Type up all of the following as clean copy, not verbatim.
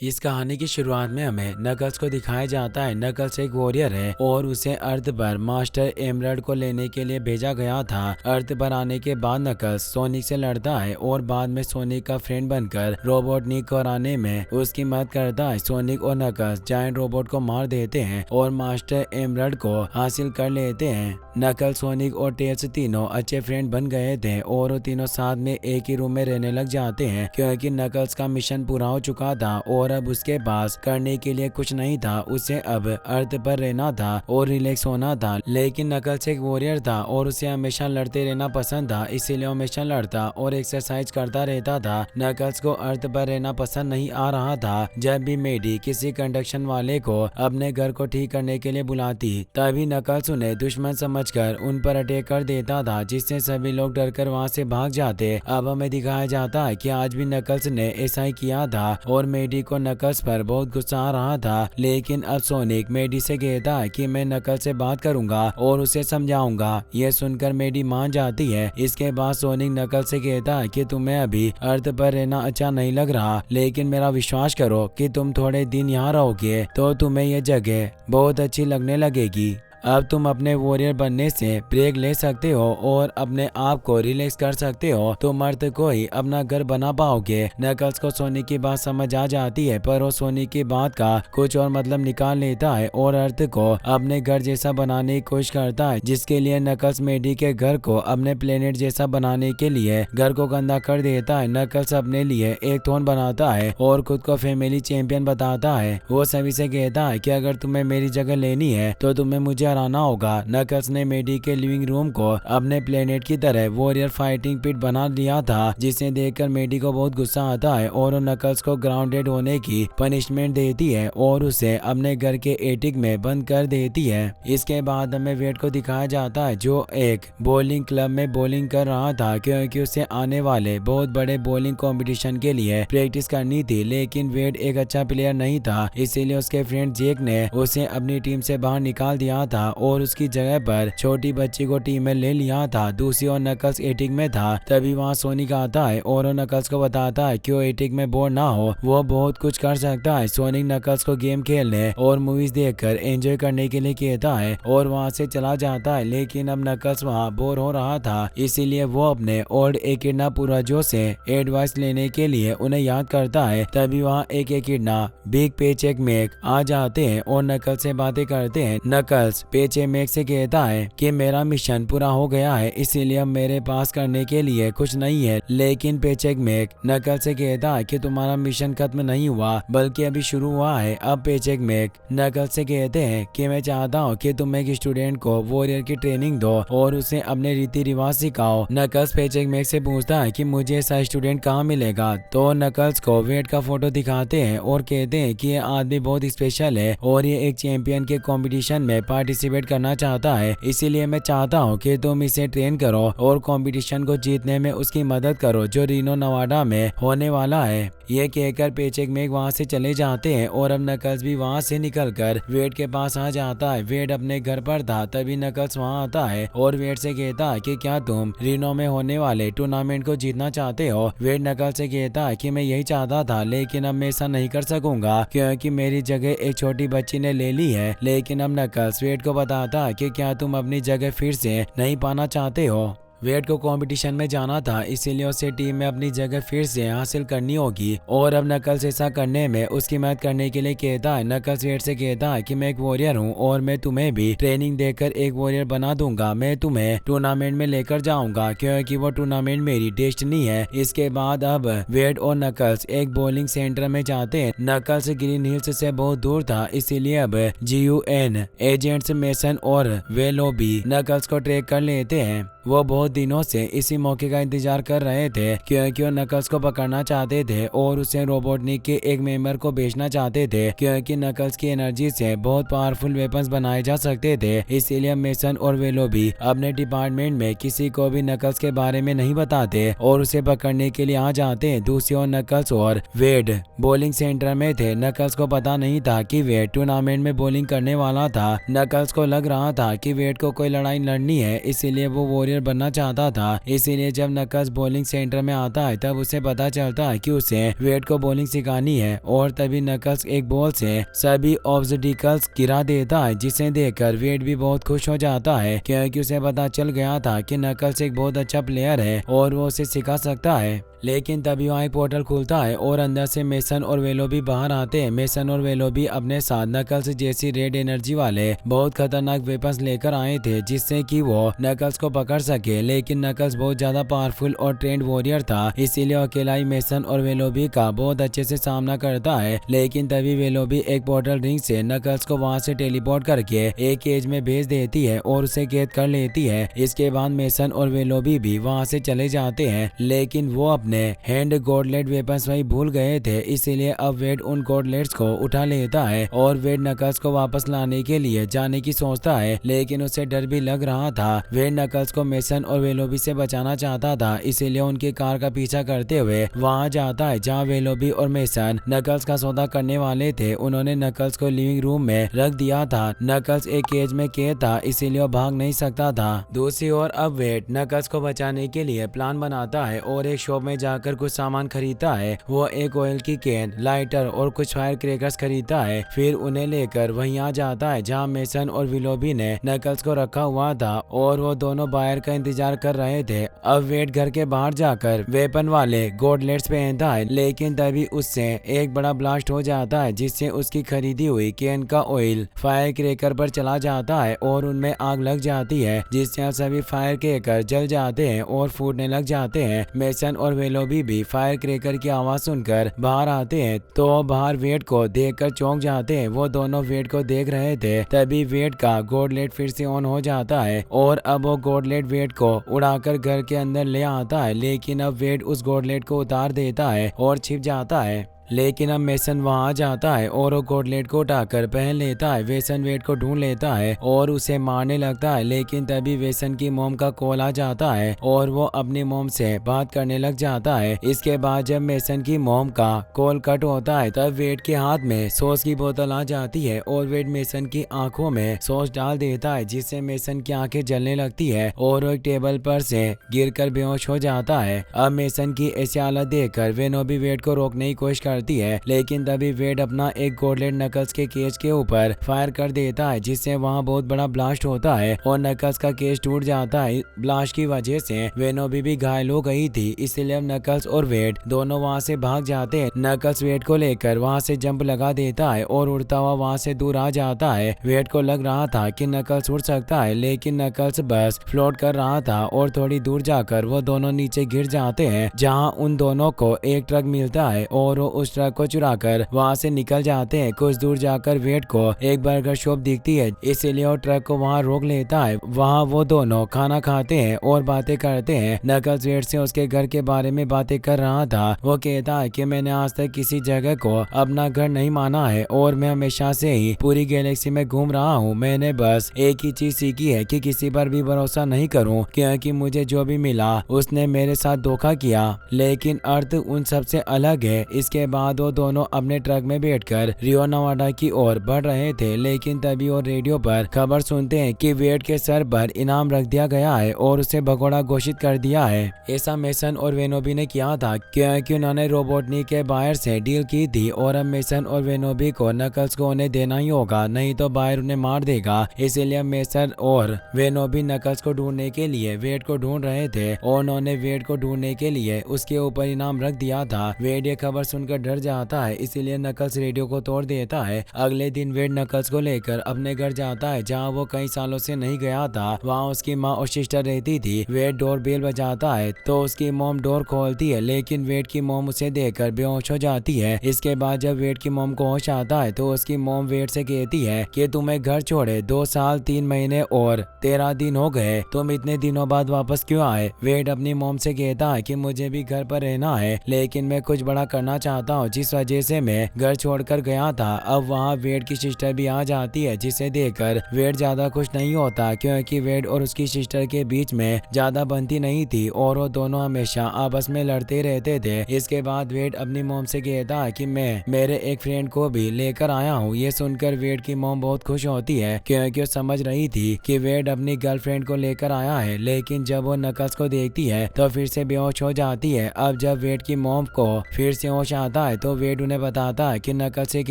इस कहानी की शुरुआत में हमें नकल्स को दिखाया जाता है। नकल्स एक वॉरियर है और उसे अर्थ पर मास्टर एमरल्ड को लेने के लिए भेजा गया था। अर्थ पर आने के बाद नकल्स सोनिक से लड़ता है और बाद में सोनिक का फ्रेंड बनकर रोबोटनिक को हराने में उसकी मदद करता है। सोनिक और नकल्स जायंट रोबोट को मार देते हैं और मास्टर एमरल्ड को हासिल कर लेते हैं। नकल्स, सोनिक और टेल्स तीनों अच्छे फ्रेंड बन गए थे और वो तीनों साथ में एक ही रूम में रहने लग जाते हैं क्योंकि नकल्स का मिशन पूरा हो चुका था और अब उसके पास करने के लिए कुछ नहीं था। उसे अब अर्थ पर रहना था और रिलैक्स होना था। लेकिन नकल्स एक वॉरियर था और उसे हमेशा लड़ते रहना पसंद था, इसीलिए वो हमेशा लड़ता और एक्सरसाइज करता रहता था। नकल्स को अर्थ पर रहना पसंद नहीं आ रहा था। जब भी मेडी किसी कंस्ट्रक्शन वाले को अपने घर को ठीक करने के लिए बुलाती, तभी नकल्स उन्हें दुश्मन समझकर उन पर अटैक कर देता था, जिससे सभी लोग डरकर वहां से भाग जाते। अब हमें दिखाया जाता है कि आज भी नकल्स ने ऐसा ही किया था और मेडी को नकल्स पर बहुत गुस्सा आ रहा था। लेकिन अब सोनिक मेडी से कहता है कि मैं नकल्स से बात करूंगा और उसे समझाऊंगा। यह सुनकर मेडी मान जाती है। इसके बाद सोनिक नकल्स से कहता है कि तुम्हें अभी अर्थ पर रहना अच्छा नहीं लग रहा, लेकिन मेरा विश्वास करो कि तुम थोड़े दिन यहाँ रहोगे तो तुम्हें यह जगह बहुत अच्छी लगने लगेगी। अब तुम अपने वॉरियर बनने से ब्रेक ले सकते हो और अपने आप को रिलैक्स कर सकते हो। तुम अर्थ को ही अपना घर बना पाओगे। नकल्स को सोनिक की बात समझ आ जाती है, पर वो सोनिक की बात का कुछ और मतलब निकाल लेता है और अर्थ को अपने घर जैसा बनाने की कोशिश करता है, जिसके लिए नकल्स मेडी के घर को अपने प्लेनेट जैसा बनाने के लिए घर को गंदा कर देता है। नकल्स अपने लिए एक थ्रोन बनाता है और खुद को फैमिली चैंपियन बताता है। वो सभी से कहता है कि अगर तुम्हें मेरी जगह लेनी है तो तुम्हें मुझे हराना होगा। नकल्स ने मेडी के लिविंग रूम को अपने प्लेनेट की तरह वॉरियर फाइटिंग पिट बना दिया था, जिसे देखकर मेडी को बहुत गुस्सा आता है और वो नकल्स को ग्राउंडेड होने की पनिशमेंट देती है और उसे अपने घर के एटिक में बंद कर देती है। इसके बाद हमें वेड को दिखाया जाता है, जो एक बॉलिंग क्लब में बॉलिंग कर रहा था क्योंकि उसे आने वाले बहुत बड़े बॉलिंग कंपटीशन के लिए प्रैक्टिस करनी थी। लेकिन वेड एक अच्छा प्लेयर नहीं था, इसीलिए उसके फ्रेंड जेक ने उसे अपनी टीम से बाहर निकाल दिया था और उसकी जगह पर छोटी बच्ची को टीम में ले लिया था। दूसरी ओर नकल्स एटिक में था। तभी वहाँ सोनिक आता है और वो नकल्स को बताता है कि वो एटिक में बोर ना हो, वो बहुत कुछ कर सकता है। सोनिक नकल्स को गेम खेलने और मूवीज देखकर एंजॉय करने के लिए कहता है और वहाँ से चला जाता है। लेकिन अब नकल्स वहाँ बोर हो रहा था, इसीलिए वो अपने ओल्ड एकिडना पूर्वजों से एडवाइस लेने के लिए उन्हें याद करता है। तभी वहाँ एक एकिडना बिग पेचेक मैक आ जाते हैं और नकल्स से बातें करते हैं। नकल्स पेचेक मैक से कहता है कि मेरा मिशन पूरा हो गया है, इसीलिए अब मेरे पास करने के लिए कुछ नहीं है। लेकिन पेचेक मैक नकल्स से कहता है कि तुम्हारा मिशन खत्म नहीं हुआ बल्कि अभी शुरू हुआ है। अब पेचेक मैक नकल्स से कहते हैं कि मैं चाहता हूँ कि तुम एक स्टूडेंट को वॉरियर की ट्रेनिंग दो और उसे अपने रीति रिवाज सिखाओ। नकल्स पेचेक मैक से पूछता है कि मुझे ऐसा स्टूडेंट कहाँ मिलेगा, तो नकल्स को वेड का फोटो दिखाते हैं और कहते हैं कि ये आदमी बहुत स्पेशल है और ये एक चैंपियन के कंपटीशन में पार्टिसिपेट करना चाहता है, इसीलिए मैं चाहता हूँ कि तुम इसे ट्रेन करो और कंपटीशन को जीतने में उसकी मदद करो जो रीनो नवाडा में होने वाला है। ये कहकर पेचेक मैक वहाँ से चले जाते हैं और अब नकल्स भी वहाँ से निकलकर वेड के पास आ जाता है। वेड अपने घर पर था, तभी नकल्स वहाँ आता है और वेड से कहता है कि क्या तुम रीनो में होने वाले टूर्नामेंट को जीतना चाहते हो। वेड नकल्स से कहता है कि मैं यही चाहता था, लेकिन अब मैं ऐसा नहीं कर सकूंगा क्योंकि मेरी जगह एक छोटी बच्ची ने ले ली है। लेकिन अब नकल्स वेड को बताता है कि क्या तुम अपनी जगह फिर से नहीं पाना चाहते हो। वेड को कंपटीशन में जाना था, इसीलिए उसे टीम में अपनी जगह फिर से हासिल करनी होगी और अब नकल्स ऐसा करने में उसकी मदद करने के लिए कहता है। नकल्स वेड से कहता है कि मैं एक वॉरियर हूँ और मैं तुम्हें भी ट्रेनिंग देकर एक वॉरियर बना दूंगा। मैं तुम्हें टूर्नामेंट में लेकर जाऊंगा क्योंकि वो टूर्नामेंट मेरी डेस्टिनी है। इसके बाद अब वेड और नकल्स एक बॉलिंग सेंटर में जाते हैं। नकल्स ग्रीन हिल्स से बहुत दूर था, इसीलिए अब GUN एजेंट्स मेसन और वेलोबी नकल्स को ट्रैक कर लेते हैं। वो बहुत दिनों से इसी मौके का इंतजार कर रहे थे क्योंकि वो नकल्स को पकड़ना चाहते थे और उसे रोबोटनिक के एक मेंबर को बेचना चाहते थे क्योंकि नकल्स की एनर्जी से बहुत पावरफुल वेपन्स बनाए जा सकते थे। इसीलिए मेसन और वेलोबी अपने डिपार्टमेंट में किसी को भी नकल्स के बारे में नहीं बताते और उसे पकड़ने के लिए आ जाते हैं। दूसरी ओर नकल्स और वेड बॉलिंग सेंटर में थे। नकल्स को पता नहीं था कि वेड टूर्नामेंट में बॉलिंग करने वाला था। नकल्स को लग रहा था कि वेड को कोई लड़ाई लड़नी है, इसीलिए वो वॉरियर बनना चाहता था। इसीलिए जब नकल्स बॉलिंग सेंटर में आता है तब उसे पता चलता है कि उसे वेड को बॉलिंग सिखानी है और तभी नकल्स एक बॉल से सभी ऑब्स्टिकल्स गिरा देता है, जिसे देखकर वेड भी बहुत खुश हो जाता है क्योंकि उसे पता चल गया था कि नकल्स एक बहुत अच्छा प्लेयर है और वो उसे सिखा सकता है। लेकिन तभी वहाँ एक पोर्टल खुलता है और अंदर से मेसन और वेलोबी बाहर आते हैं। मेसन और वेलोबी अपने साथ नकल्स जैसी रेड एनर्जी वाले बहुत खतरनाक वेपन्स लेकर आए थे जिससे कि वो नकल्स को पकड़ सके। लेकिन नकल्स बहुत ज्यादा पावरफुल और ट्रेंड वॉरियर था, इसीलिए अकेला ही मेसन और वेलोबी का बहुत अच्छे से सामना करता है। लेकिन तभी वेलोबी एक पोर्टल रिंग से नकल्स को वहाँ से टेलीपोर्ट करके एक केज में भेज देती है और उसे कैद कर लेती है। इसके बाद मेसन और वेलोबी भी वहाँ से चले जाते हैं, लेकिन वो अपने हैंड गॉडलेट वेपन्स वही भूल गए थे। इसीलिए अब वेड उन गॉडलेट्स को उठा लेता है और वेड नकल्स को वापस लाने के लिए जाने की सोचता है, लेकिन उसे डर भी लग रहा था। वेड नकल्स को मेसन और वेलोबी से बचाना चाहता था, इसीलिए उनकी कार का पीछा करते हुए वहाँ जाता है जहाँ वेलोबी और मेसन नकल्स का सौदा करने वाले थे। उन्होंने नकल्स को लिविंग रूम में रख दिया था। नकल्स एक केज में कैद था, इसीलिए वो भाग नहीं सकता था। दूसरी ओर अब वेड नकल्स को बचाने के लिए प्लान बनाता है और एक शॉप में जाकर कुछ सामान खरीदता है। वो एक ऑयल की कैन, लाइटर और कुछ फायर क्रैकर्स खरीदता है। फिर उन्हें लेकर वहीं आ जाता है जहाँ मेसन और विलोबी ने नकल्स को रखा हुआ था और वो दोनों बाहर का इंतजार कर रहे थे। अब वेड घर के बाहर जाकर वेपन वाले गॉडलेट्स पहनता है, लेकिन तभी उससे एक बड़ा ब्लास्ट हो जाता है जिससे उसकी खरीदी हुई कैन का ऑयल फायर क्रैकर पर चला जाता है और उनमें आग लग जाती है, जिससे सभी फायर क्रैकर जल जाते हैं और फूटने लग जाते हैं। मेसन और वेलोबी भी फायर क्रैकर की आवाज सुनकर बाहर आते हैं तो बाहर वेड को देखकर चौंक जाते हैं। वो दोनों वेड को देख रहे थे। तभी वेड का गॉडलेट फिर से ऑन हो जाता है और अब वो गॉडलेट वेड को उड़ाकर घर के अंदर ले आता है, लेकिन अब वेड उस गॉडलेट को उतार देता है और छिप जाता है। लेकिन अब मेसन वहाँ जाता है और वो गॉडलेट को उठाकर पहन लेता है। वेसन वेड को ढूंढ लेता है और उसे मारने लगता है, लेकिन तभी वेसन की मॉम का कॉल आ जाता है और वो अपनी मॉम से बात करने लग जाता है। इसके बाद जब मेसन की मॉम का कॉल कट होता है तब वेड के हाथ में सॉस की बोतल आ जाती है और वेड मेसन की आंखों में सॉस डाल देता है, जिससे मेसन की आंखें जलने लगती है और वो एक टेबल पर से गिरकर बेहोश हो जाता है। अब मेसन की ऐसी हालत देखकर वेनोबी वेड को रोकने की कोशिश है, लेकिन तभी वेड अपना एक गॉडलेट नकल्स के केज के ऊपर फायर कर देता है, जिससे वहां बहुत बड़ा ब्लास्ट होता है और नकल्स का केज टूट जाता है। ब्लास्ट की वजह से वेनोबी भी घायल हो गई थी, इसलिए अब नकल्स और वेड दोनों वहां से भाग जाते हैं। नकल्स वेड को लेकर वहां से जंप लगा देता है और उड़ता हुआ वहां से दूर आ जाता है। वेड को लग रहा था कि नकल्स उड़ सकता है, लेकिन नकल्स बस फ्लोट कर रहा था और थोड़ी दूर जाकर वो दोनों नीचे गिर जाते हैं, जहाँ उन दोनों को एक ट्रक मिलता है और वो उस ट्रक को चुराकर वहां से निकल जाते हैं। कुछ दूर जाकर वेड को एक बर्गर शॉप दिखती है, इसीलिए वो ट्रक को वहां रोक लेता है। वहां वो दोनों खाना खाते हैं और बातें करते हैं। नकल्स वेड से उसके घर के बारे में बातें कर रहा था। वो कहता है कि मैंने आज तक किसी जगह को अपना घर नहीं माना है और मैं हमेशा से ही पूरी गैलेक्सी में घूम रहा हूँ। मैंने बस एक ही चीज सीखी है कि किसी पर भी भरोसा नहीं करूँ, क्योंकि मुझे जो भी मिला उसने मेरे साथ धोखा किया, लेकिन अर्थ उन सबसे अलग है। इसके बाद वो दोनों अपने ट्रक में बैठकर रियो नवाडा की ओर बढ़ रहे थे, लेकिन तभी वो रेडियो पर खबर सुनते हैं कि वेड के सर पर इनाम रख दिया गया है और उसे भगोड़ा घोषित कर दिया है। ऐसा मेसन और वेनोबी ने किया था क्योंकि उन्होंने रोबोटनी के बायर से डील की थी और अब मेसन और वेनोबी को नकल्स को उन्हें देना ही होगा, नहीं तो बायर उन्हें मार देगा। इसीलिए मेसन और वेनोबी नकल्स को ढूंढने के लिए वेड को ढूंढ रहे थे और उन्होंने वेड को ढूंढने के लिए उसके ऊपर इनाम रख दिया था। वेड ये खबर सुनकर डर जाता है, इसीलिए नकल्स रेडियो को तोड़ देता है। अगले दिन वेड नकल्स को लेकर अपने घर जाता है जहां वो कई सालों से नहीं गया था। वहां उसकी माँ और सिस्टर रहती थी। वेड डोर बेल बजाता है तो उसकी मॉम डोर खोलती है, लेकिन वेड की मॉम उसे देखकर बेहोश हो जाती है। इसके बाद जब वेड की मॉम को होश आता है तो उसकी मॉम वेड से कहती है कि तुम्हें घर छोड़े 2 साल 3 महीने और 13 दिन हो गए, तुम इतने दिनों बाद वापस क्यों आए। वेड अपनी मॉम से कहता है कि मुझे भी घर पर रहना है, लेकिन मैं कुछ बड़ा करना चाहता चाहता हूँ जिस वजह से मैं घर छोड़कर गया था। अब वहाँ वेड की सिस्टर भी आ जाती है जिसे देखकर वेड ज्यादा खुश नहीं होता क्योंकि वेड और उसकी सिस्टर के बीच में ज्यादा बनती नहीं थी और वो दोनों हमेशा आपस में लड़ते रहते थे। इसके बाद वेड अपनी मोम से कहता है कि मैं मेरे एक फ्रेंड को भी लेकर आया हूँ। ये सुनकर वेड की मोम बहुत खुश होती है क्योंकि वो समझ रही थी कि वेड अपनी गर्लफ्रेंड को लेकर आया है, लेकिन जब वो नकल्स को देखती है तो फिर से बेहोश हो जाती है। अब जब वेड की मोम को फिर से होश आता है तो वेड उन्हें बताता है कि नकल्स एक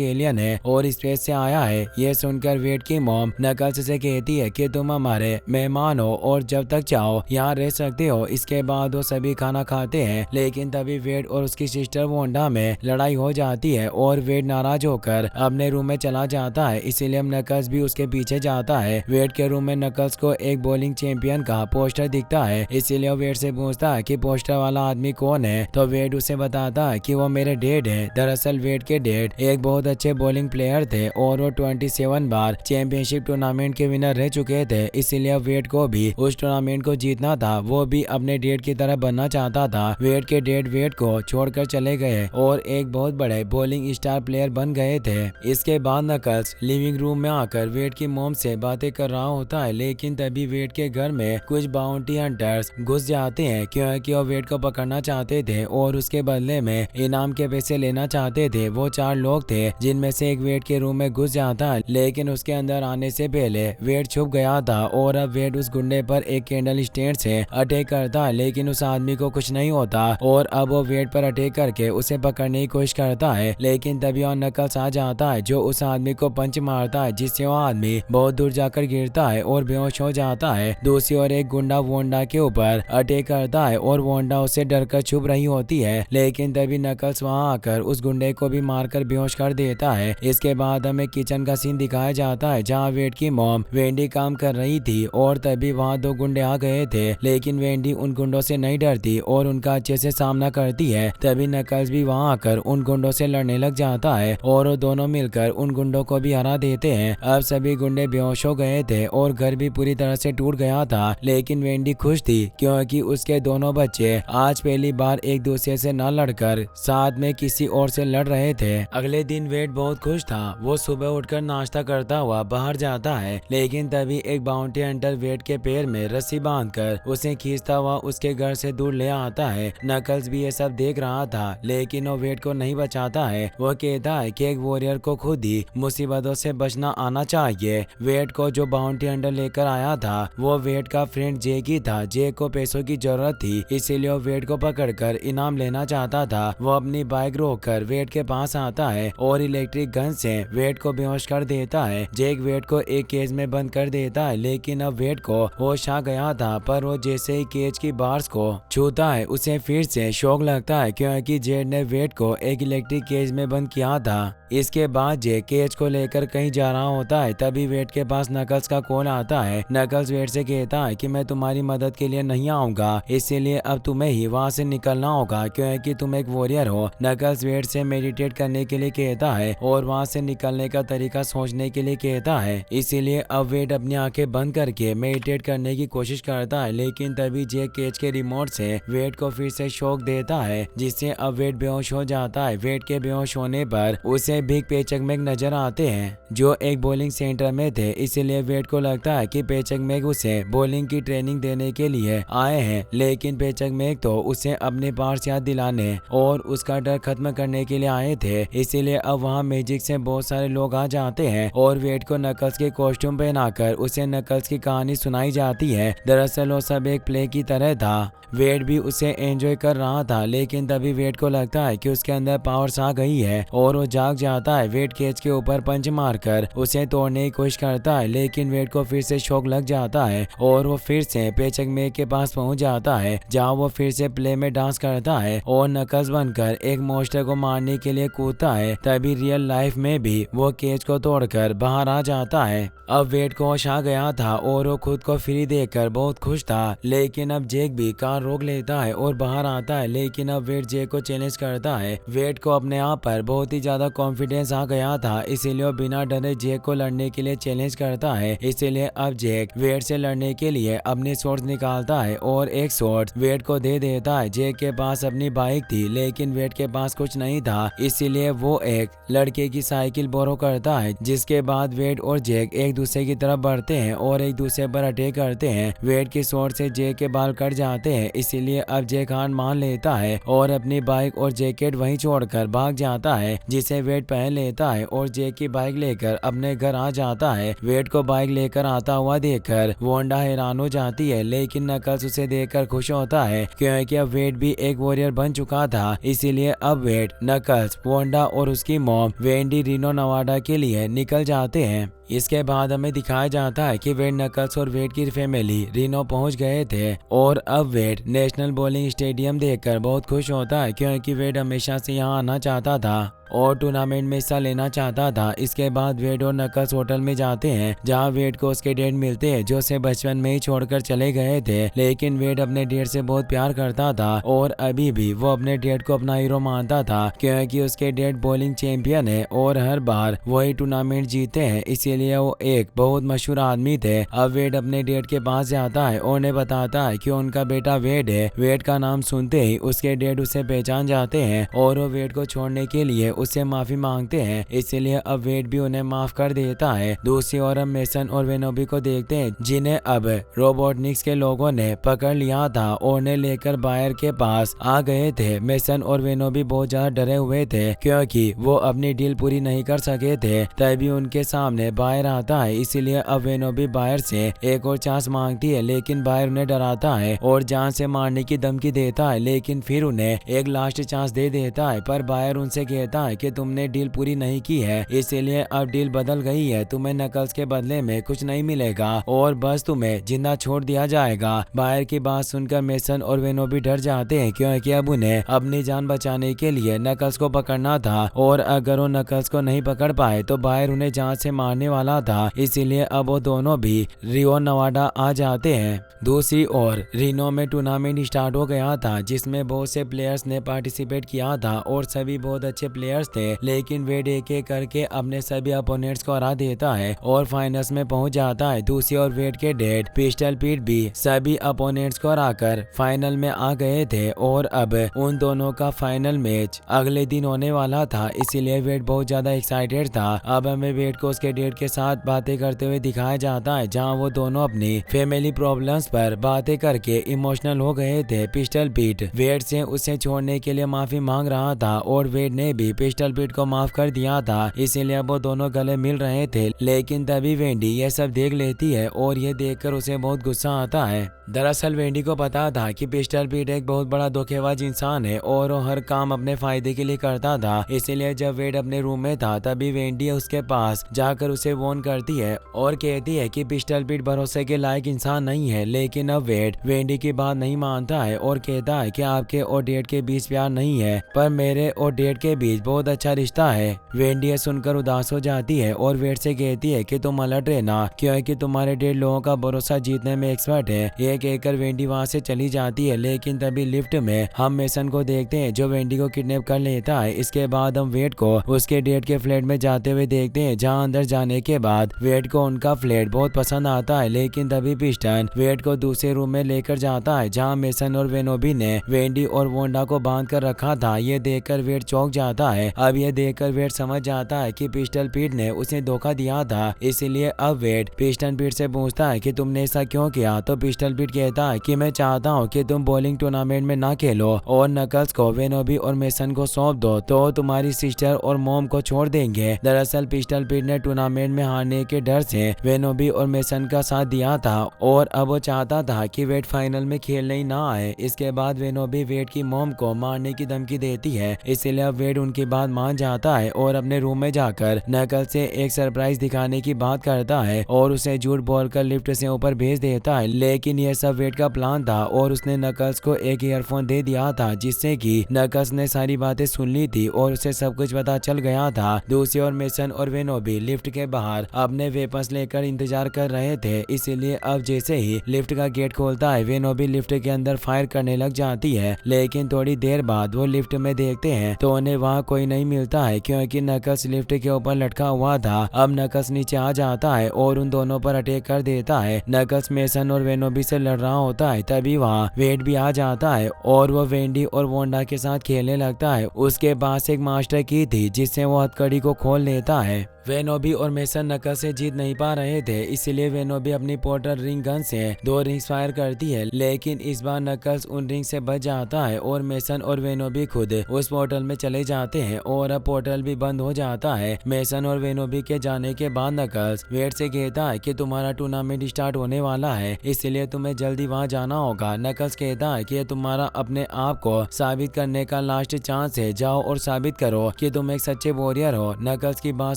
एलियन है और स्पेस से आया है। ये सुनकर वेड की मोम नकल्स से कहती है कि तुम हमारे मेहमान हो और जब तक चाहो यहाँ रह सकते हो। इसके बाद वो सभी खाना खाते हैं, लेकिन तभी वेड और उसकी सिस्टर वोंडा में लड़ाई हो जाती है और वेड नाराज होकर अपने रूम में चला जाता है। इसीलिए नकल्स भी उसके पीछे जाता है। वेड के रूम में नकल्स को एक बॉलिंग चैंपियन का पोस्टर दिखता है, इसीलिए वेड से पूछता है कि पोस्टर वाला आदमी कौन है। तो वेड उसे बताता है कि वो मेरे डैड है। दरअसल वेड के डैड एक बहुत अच्छे बॉलिंग प्लेयर थे और वो 27 बार चैंपियनशिप टूर्नामेंट के विनर रह चुके थे। इसीलिए वेड को भी उस टूर्नामेंट को जीतना था। वो भी अपने डैड की तरह बनना चाहता था। वेड के डैड वेड को छोड़कर चले गए और एक बहुत बड़े बॉलिंग स्टार प्लेयर बन गए थे। इसके बाद नकल्स लिविंग रूम में आकर वेड की मोम से बातें कर रहा होता है, लेकिन तभी वेड के घर में कुछ बाउंटी हंटर्स घुस जाते हैं क्योंकि वो वेड को पकड़ना चाहते थे और उसके बदले में इनाम के पैसे लेना चाहते थे। वो 4 लोग थे जिनमें से एक वेड के रूम में घुस जाता है, लेकिन उसके अंदर आने से पहले वेड छुप गया था और अब वेड उस गुंडे पर एक कैंडल स्टैंड से अटैक करता है, लेकिन उस आदमी को कुछ नहीं होता और अब वो वेड पर अटैक करके उसे पकड़ने की कोशिश करता है। लेकिन तभी और नकल्स आ जाता है जो उस आदमी को पंच मारता है, जिससे वो आदमी बहुत दूर जाकर गिरता है और बेहोश हो जाता है। दूसरी ओर एक गुंडा वोंडा के ऊपर अटैक करता है और वोंडा उसे डरकर छुप रही होती है, लेकिन तभी नकल्स वहां आकर उस गुंडे को भी मारकर बेहोश कर देता है। इसके बाद हमें किचन का सीन दिखाया जाता है जहाँ वेड की मॉम वेंडी काम कर रही थी और तभी वहाँ 2 गुंडे आ गए थे, लेकिन वेंडी उन गुंडों से नहीं डरती और उनका अच्छे से सामना करती है। तभी नकल्स भी वहाँ आकर उन गुंडों से लड़ने लग जाता है और वो दोनों मिलकर उन गुंडों को भी हरा देते हैं। अब सभी गुंडे बेहोश हो गए थे और घर भी पूरी तरह से टूट गया था, लेकिन वेंडी खुश थी क्योंकि उसके दोनों बच्चे आज पहली बार एक दूसरे से न लड़कर साथ में किसी और से लड़ रहे थे। अगले दिन वेड बहुत खुश था। वो सुबह उठकर नाश्ता करता हुआ बाहर जाता है, लेकिन तभी एक बाउंटी हंटर वेड के पैर में रस्सी बांधकर उसे खींचता हुआ उसके घर से दूर ले आता है। नकल्स भी ये सब देख रहा था, लेकिन वो वेड को नहीं बचाता है। वो कहता है कि एक वॉरियर को खुद ही मुसीबतों से बचना आना चाहिए। वेड को जो बाउंटी हंटर लेकर आया था वो वेड का फ्रेंड जेक ही था। जेक को पैसों की जरूरत थी, इसीलिए वो वेड को पकड़कर इनाम लेना चाहता था। वो अपनी बाइक रोककर वेड के पास आता है और इलेक्ट्रिक गन से वेड को बेहोश कर देता है। जेक वेड को एक केज में बंद कर देता है, लेकिन अब वेड को होश आ गया था, पर वो जैसे ही केज की बार्स को छूता है उसे फिर से शौक लगता है क्योंकि जेड ने वेड को एक इलेक्ट्रिक केज में बंद किया था। इसके बाद जेक केज को लेकर कहीं जा रहा होता है, तभी वेड के पास नकल्स का कॉल आता है। नकल्स वेड से कहता है कि मैं तुम्हारी मदद के लिए नहीं आऊंगा, इसीलिए अब तुम्हें ही वहाँ से निकलना होगा क्योंकि तुम एक वॉरियर हो। नकल्स वेड से मेडिटेट करने के लिए कहता है और वहाँ से निकलने का तरीका सोचने के लिए कहता है। इसीलिए अब वेड अपनी आंखें बंद करके मेडिटेट करने की कोशिश करता है, लेकिन तभी जेक केज के रिमोट से वेड को फिर से शॉक देता है, जिससे अब वेड बेहोश हो जाता है। वेड के बेहोश होने पर उसे बिग पेचेक मैग नजर आते हैं जो एक बॉलिंग सेंटर में थे, इसीलिए वेड को लगता है कि पेचेक मैग उसे बॉलिंग की ट्रेनिंग देने के लिए आए हैं, लेकिन पेचेक मैग तो उसे अपने पार्ट्स याद दिलाने और उसका डर खत्म करने के लिए आए थे। इसीलिए अब वहाँ मैजिक से बहुत सारे लोग आ जाते हैं और वेड को नकल्स के कॉस्ट्यूम पहनाकर उसे नकल्स की कहानी सुनाई जाती है। दरअसल वो सब एक प्ले की तरह था। वेड भी उसे एंजॉय कर रहा था, लेकिन तभी वेड को लगता है कि उसके अंदर पावर्स आ गई है और वो जाग जाता है। वेड केज के ऊपर पंच मारकर उसे तोड़ने की कोशिश करता है, लेकिन वेड को फिर से शौक लग जाता है और वो फिर से पेचेक मैग के पास पहुंच जाता है, जहां वो फिर से प्ले में डांस करता है और नकल्स बनकर एक मॉन्स्टर को मारने के लिए कूदता है। तभी रियल लाइफ में भी वो केज को तोड़कर बाहर आ जाता है। अब वेड को होश आ गया था और वो खुद को फ्री देखकर बहुत खुश था, लेकिन अब जेक भी कार रोक लेता है और बाहर आता है, लेकिन अब वेड जेक को चैलेंज करता है। वेड को अपने आप पर बहुत ही ज्यादा कॉन्फिडेंस आ गया था, इसीलिए वो बिना डरे जेक को लड़ने के लिए चैलेंज करता है। इसीलिए अब जेक वेड से लड़ने के लिए अपनी स्वॉर्ड निकालता है और एक स्वॉर्ड वेड को दे देता है। जेक के पास अपनी बाइक थी, लेकिन वेड के पास पास कुछ नहीं था, इसीलिए वो एक लड़के की साइकिल बोरो करता है। जिसके बाद वेड और जैक एक दूसरे की तरफ बढ़ते हैं और एक दूसरे पर अटैक करते हैं। वेड की शॉट से जैक के बाल कट जाते हैं, इसीलिए अब जैक हार मान लेता है और अपनी बाइक और जैकेट वहीं छोड़कर भाग जाता है, जिसे वेड पहन लेता है और जैक की बाइक लेकर अपने घर आ जाता है। वेड को बाइक लेकर आता हुआ देखकर वोंडा हैरान हो जाती है, लेकिन नकल्स उसे देखकर खुश होता है क्योंकि अब वेड भी एक वॉरियर बन चुका था। इसीलिए अब वेड, नकल्स, वोंडा और उसकी मॉम वेंडी रिनो नवाडा के लिए निकल जाते हैं। इसके बाद हमें दिखाया जाता है कि वेड, नकल्स और वेड की फैमिली रिनो पहुंच गए थे और अब वेड नेशनल बॉलिंग स्टेडियम देखकर बहुत खुश होता है क्योंकि वेड हमेशा से यहां आना चाहता था और टूर्नामेंट में हिस्सा लेना चाहता था। इसके बाद वेड और नकल्स होटल में जाते हैं जहां वेड को उसके डैड मिलते हैं जो उसे बचपन में ही छोड़कर चले गए थे, लेकिन वेड अपने डैड से बहुत प्यार करता था और अभी भी वो अपने डैड को अपना हीरो मानता था क्योंकि उसके डैड बॉलिंग चैंपियन है और हर बार वही टूर्नामेंट जीते हैं, इसीलिए वो एक बहुत मशहूर आदमी थे। अब वेड अपने डैड के पास जाता है और उन्हें बताता है कि उनका बेटा वेड है। वेड का नाम सुनते ही उसके डैड उसे पहचान जाते हैं और वो वेड को छोड़ने के लिए उससे माफी मांगते हैं, इसलिए अब वेड भी उन्हें माफ कर देता है। दूसरी ओर हम मेसन और वेनोबी को देखते हैं जिन्हें अब रोबोटनिक्स के लोगों ने पकड़ लिया था और उन्हें लेकर बायर के पास आ गए थे। मेसन और वेनोबी बहुत ज्यादा डरे हुए थे क्योंकि वो अपनी डील पूरी नहीं कर सके थे। तभी उनके सामने बायर आता है, इसीलिए अब वेनोबी बायर से एक और चांस मांगती है, लेकिन बायर उन्हें डराता है और जान से मारने की धमकी देता है, लेकिन फिर उन्हें एक लास्ट चांस दे देता है। पर बायर उनसे कहता है कि तुमने डील पूरी नहीं की है, इसीलिए अब डील बदल गई है। तुम्हें नकल्स के बदले में कुछ नहीं मिलेगा और बस तुम्हें जिंदा छोड़ दिया जाएगा। बायर की बात सुनकर मेसन और वेनोबी डर जाते हैं क्योंकि अब उन्हें अपनी जान बचाने के लिए नकल्स को पकड़ना था और अगर वो नकल्स को नहीं पकड़ पाए तो बायर उन्हें जान से मारने वाला था, इसीलिए अब वो दोनों भी रियो नवाडा आ जाते हैं। दूसरी ओर रिनो में टूर्नामेंट स्टार्ट हो गया था जिसमें बहुत से प्लेयर्स ने पार्टिसिपेट किया था और सभी बहुत अच्छे प्लेयर्स थे, लेकिन वेड एक एक करके अपने सभी अपोनेंट्स को हरा देता है और फाइनल्स में पहुंच जाता है। दूसरी ओर वेड के डैड पिस्टल पीट भी सभी अपोनेंट्स को हराकर फाइनल में आ गए थे और अब उन दोनों का फाइनल मैच अगले दिन होने वाला था, इसीलिए वेड बहुत ज्यादा एक्साइटेड था। अब हमें वेड को उसके डैड के साथ बातें करते हुए दिखाया जाता है जहां वो दोनों अपनी फैमिली प्रॉब्लम्स पर बातें करके इमोशनल हो गए थे। पिस्टल पीट वेड से उसे छोड़ने के लिए माफी मांग रहा था और वेड ने भी पिस्टल पीट को माफ कर दिया था, इसीलिए वो दोनों गले मिल रहे थे। लेकिन तभी वेंडी यह सब देख लेती है और ये देखकर उसे बहुत गुस्सा आता है। दरअसल वेंडी को पता था कि पिस्टल पीट एक बहुत बड़ा धोखेबाज इंसान है और वो हर काम अपने फायदे के लिए करता था, इसीलिए जब वेड अपने रूम में था तभी वेंडी उसके पास जाकर उसे वॉर्न करती है और कहती है कि पिस्टल पीट भरोसे के लायक इंसान नहीं है। लेकिन अब वेड वेंडी की बात नहीं मानता है और कहता है कि आपके और डेड के बीच प्यार नहीं है पर मेरे और डेड के बीच बहुत अच्छा रिश्ता है। वेंडी यह सुनकर उदास हो जाती है और वेड से कहती है कि तुम अलर्ट रहना क्योंकि तुम्हारे डेड लोगों का भरोसा जीतने में एक्सपर्ट है। ये कहकर वेंडी वहाँ से चली जाती है, लेकिन तभी लिफ्ट में हम मेसन को देखते हैं जो वेंडी को किडनैप कर लेता है। इसके बाद हम वेड को उसके डेड के फ्लैट में जाते हुए देखते हैं जहाँ अंदर जाने के बाद वेड को उनका फ्लैट बहुत पसंद आता है, लेकिन तभी पिस्टन वेड को दूसरे रूम में लेकर जाता है जहाँ मेसन और वेनोबी ने वेंडी और वोंडा को बांध कर रखा था। ये देखकर वेड चौंक जाता है। अब ये देखकर वेड समझ जाता है कि पिस्टल पीट ने उसे धोखा दिया था, इसलिए अब वेड पिस्टल पीट से पूछता है कि तुमने ऐसा क्यों किया। तो पिस्टल पीट कहता है कि मैं चाहता हूँ कि तुम बॉलिंग टूर्नामेंट में ना खेलो और नकल्स को, वेनोबी और मेसन को सौंप दो तो तुम्हारी सिस्टर और मॉम को छोड़ देंगे। दरअसल पिस्टल पीट ने टूर्नामेंट में हारने के डर से वेनोबी और मेसन का साथ दिया था और अब वो चाहता था कि वेड फाइनल में खेलने ही ना आए। इसके बाद वेनोबी वेड की मॉम को मारने की धमकी देती है, इसलिए अब वेड उनकी बात मान जाता है और अपने रूम में जाकर नकल से एक सरप्राइज दिखाने की बात करता है और उसे झूठ बोलकर लिफ्ट से ऊपर भेज देता है। लेकिन यह सब वेड का प्लान था और उसने नकल्स को एक ईयरफोन दे दिया था जिससे कि नकल्स ने सारी बातें सुन ली थी और उसे सब कुछ पता चल गया था। दूसरी ओर मेसन और वेनोबी लिफ्ट के बाहर अपने वेपन्स लेकर इंतजार कर रहे थे। इसीलिए अब जैसे ही लिफ्ट का गेट खोलता है वेनोबी लिफ्ट के अंदर फायर करने लग जाती है, लेकिन थोड़ी देर बाद वो लिफ्ट में देखते हैं तो उन्हें वहाँ कोई नहीं मिलता है क्योंकि नकल्स लिफ्ट के ऊपर लटका हुआ था। अब नकल्स नीचे आ जाता है और उन दोनों पर अटैक कर देता है। नकल्स मेसन और वेनोबी से लड़ रहा होता है, तभी वहाँ वेड भी आ जाता है और वो वेंडी और वोंडा के साथ खेलने लगता है। उसके पास एक मास्टर की थी जिससे वो हथकड़ी को खोल लेता है। वेनोबी और मेसन नकल्स से जीत नहीं पा रहे थे, इसलिए वेनोबी अपनी पोर्टल रिंग गन से 2 रिंग्स फायर करती है, लेकिन इस बार नकल्स उन रिंग से बच जाता है और मेसन और वेनोबी खुद उस पोर्टल में चले जाते हैं और अब पोर्टल भी बंद हो जाता है। मेसन और वेनोबी के जाने के बाद नकल्स वेड से कहता है कि तुम्हारा टूर्नामेंट स्टार्ट होने वाला है, इसलिए तुम्हें जल्दी वहाँ जाना होगा। नकल्स कहता है कि ये तुम्हारा अपने आप को साबित करने का लास्ट चांस है, जाओ और साबित करो कि तुम एक सच्चे वॉरियर हो। नकल्स की बात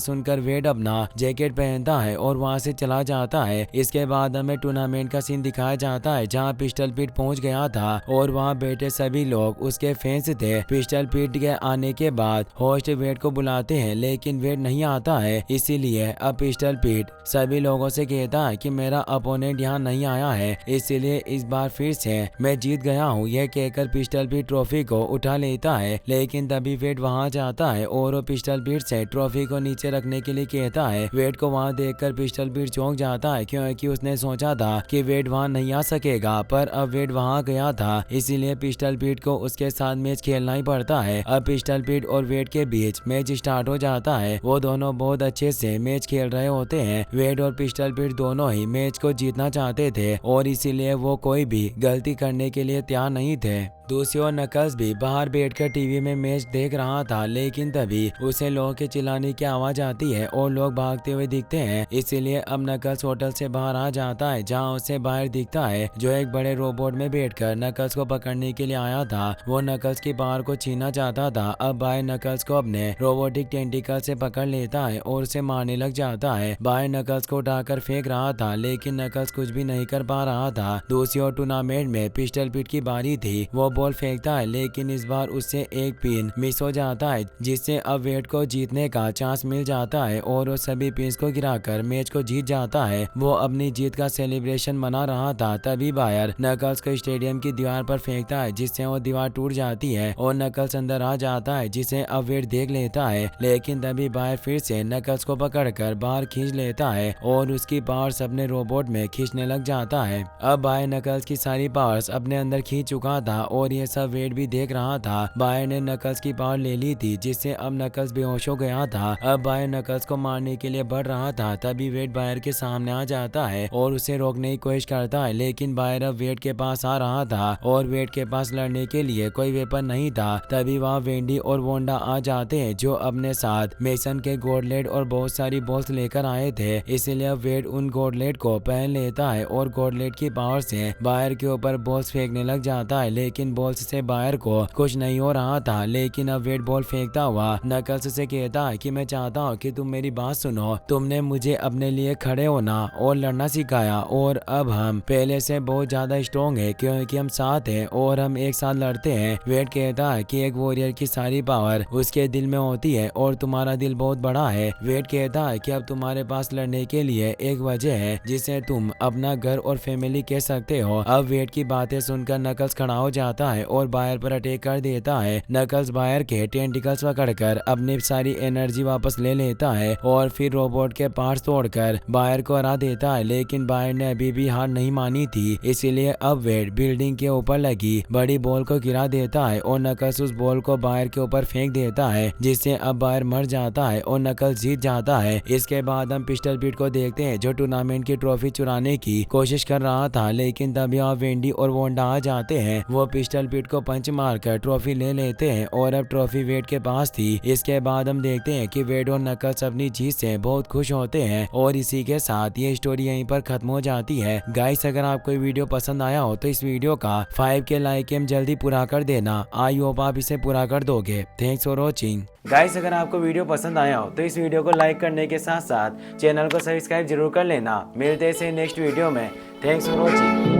सुनकर वेड अपना जैकेट पहनता है और वहां से चला जाता है। इसके बाद हमें टूर्नामेंट का सीन दिखाया जाता है जहां पिस्टल पीट पहुंच गया था और वहां बैठे सभी लोग उसके फैंस थे। पिस्टल पीट के आने के बाद होस्ट वेड को बुलाते हैं, लेकिन वेड नहीं आता है, इसीलिए अब पिस्टल पीट सभी लोगों से कहता है कि मेरा अपोनेंट यहाँ नहीं आया है, इसीलिए इस बार फिर से मैं जीत गया हूँ। यह कहकर पिस्टल पीट ट्रॉफी को उठा लेता है, लेकिन तभी वेड वहां जाता है और वो पिस्टल पीट से ट्रॉफी को नीचे रखने के लिए कहता है। वेड को वहां देखकर पिस्टल पीट चौंक जाता है क्योंकि उसने सोचा था कि वेड वहां नहीं आ सकेगा, पर अब वेड वहां गया था, इसीलिए पिस्टल पीट को उसके साथ मैच खेलना ही पड़ता है। अब पिस्टल पीट और वेड के बीच मैच स्टार्ट हो जाता है। वो दोनों बहुत अच्छे से मैच खेल रहे होते हैं। वेड और पिस्टल पीट दोनों ही मैच को जीतना चाहते थे और इसीलिए वो कोई भी गलती करने के लिए तैयार नहीं थे। दूसरी ओर नकल्स भी बाहर बैठकर टीवी में मैच देख रहा था, लेकिन तभी उसे लोगों के चिल्लाने की आवाज आती है और लोग भागते हुए दिखते हैं। इसीलिए अब नकल्स होटल से बाहर आ जाता है जहां उसे बाहर दिखता है जो एक बड़े रोबोट में बैठकर नकल्स को पकड़ने के लिए आया था। वो नकल्स की पावर को छीनना चाहता था। अब बाहर नकल्स को अपने रोबोटिक टेंटिकल से पकड़ लेता है और उसे मारने लग जाता है। बाहर नकल्स को उठाकर फेंक रहा था, लेकिन नकल्स कुछ भी नहीं कर पा रहा था। दूसरी ओर टूर्नामेंट में पिस्टल पीट की बारी थी। वो बॉल फेंकता है, लेकिन इस बार उससे एक पिन मिस हो जाता है, जिससे अब वेड को जीतने का चांस मिल जाता है और वो सभी पिन्स को गिराकर मैच को जीत जाता है। वो अपनी जीत का सेलिब्रेशन मना रहा था, तभी बायर नकल्स को स्टेडियम की दीवार पर फेंकता है, जिससे वो दीवार टूट जाती है और नकल्स अंदर आ जाता है, जिसे अब वेड देख लेता है। लेकिन तभी बायर फिर से नकल्स को पकड़कर बाहर खींच लेता है और उसकी पावर्स अपने रोबोट में खींचने लग जाता है। अब बायर नकल्स की सारी पावर्स अपने अंदर खींच चुका था और ये सब वेड भी देख रहा था। बायर ने नकल्स की पावर ले ली थी, जिससे अब नकल्स बेहोश हो गया था। अब बायर नकल्स को मारने के लिए बढ़ रहा था, तभी वेड बायर के सामने आ जाता है और उसे रोकने की कोशिश करता है, लेकिन बायर अब वेड के पास आ रहा था और वेड के पास लड़ने के लिए कोई वेपन नहीं था। तभी वहाँ वेंडी और वोंडा आ जाते हैं जो अपने साथ मेसन के गॉडलेट और बहुत सारी बॉल्स लेकर आए थे। इसलिए अब वेड उन गॉडलेट को पहन लेता है और गॉडलेट की पावर से बायर के ऊपर बॉल्स फेंकने लग जाता है, लेकिन बॉल्स से बायर को कुछ नहीं हो रहा था। लेकिन अब वेड बॉल फेंकता हुआ नकल्स से कहता है कि मैं चाहता हूँ कि तुम मेरी बात सुनो, तुमने मुझे अपने लिए खड़े होना और लड़ना सिखाया और अब हम पहले से बहुत ज्यादा स्ट्रॉन्ग है क्योंकि हम साथ हैं और हम एक साथ लड़ते हैं। वेड कहता है कि एक वॉरियर की सारी पावर उसके दिल में होती है और तुम्हारा दिल बहुत बड़ा है। वेड कहता है कि अब तुम्हारे पास लड़ने के लिए एक वजह है जिसे तुम अपना घर और फैमिली कह सकते हो। अब वेड की बातें सुनकर नकल्स खड़ा हो जाता है और बायर पर अटैक कर देता है। नकल्स बायर के टेंटिकल्स पकड़कर अपनी सारी एनर्जी वापस ले लेता है और फिर रोबोट के पार्ट्स तोड़कर बायर को हरा देता है, लेकिन बायर ने अभी भी हार नहीं मानी थी। इसीलिए अब वेड बिल्डिंग के ऊपर लगी बड़ी बॉल को गिरा देता है और नकल्स उस बॉल को बायर के ऊपर फेंक देता है, जिससे अब बायर मर जाता है और नकल्स जीत जाता है। इसके बाद हम पिस्टल पीट को देखते हैं जो टूर्नामेंट की ट्रॉफी चुराने की कोशिश कर रहा था, लेकिन तभी वहाँ वेंडी और वोंडा आ जाते हैं। वो पिस्टल पीट को पंच मारकर ट्रॉफी ले लेते हैं और अब ट्रॉफी वेड के पास थी। इसके बाद हम देखते हैं कि वेड और नकल्स अपनी जीत से बहुत खुश होते हैं और इसी के साथ ये स्टोरी यहीं पर खत्म हो जाती है। गाइस, अगर आपको ये वीडियो पसंद आया हो तो इस वीडियो का 5K लाइक एम जल्दी पूरा कर देना। आई होप आप इसे पूरा कर दोगे। Thanks for watching. गाइस, अगर आपको वीडियो पसंद आया हो तो इस वीडियो को लाइक करने के साथ साथ चैनल को सब्सक्राइब जरूर कर लेना। मिलते हैं नेक्स्ट वीडियो में। Thanks for watching.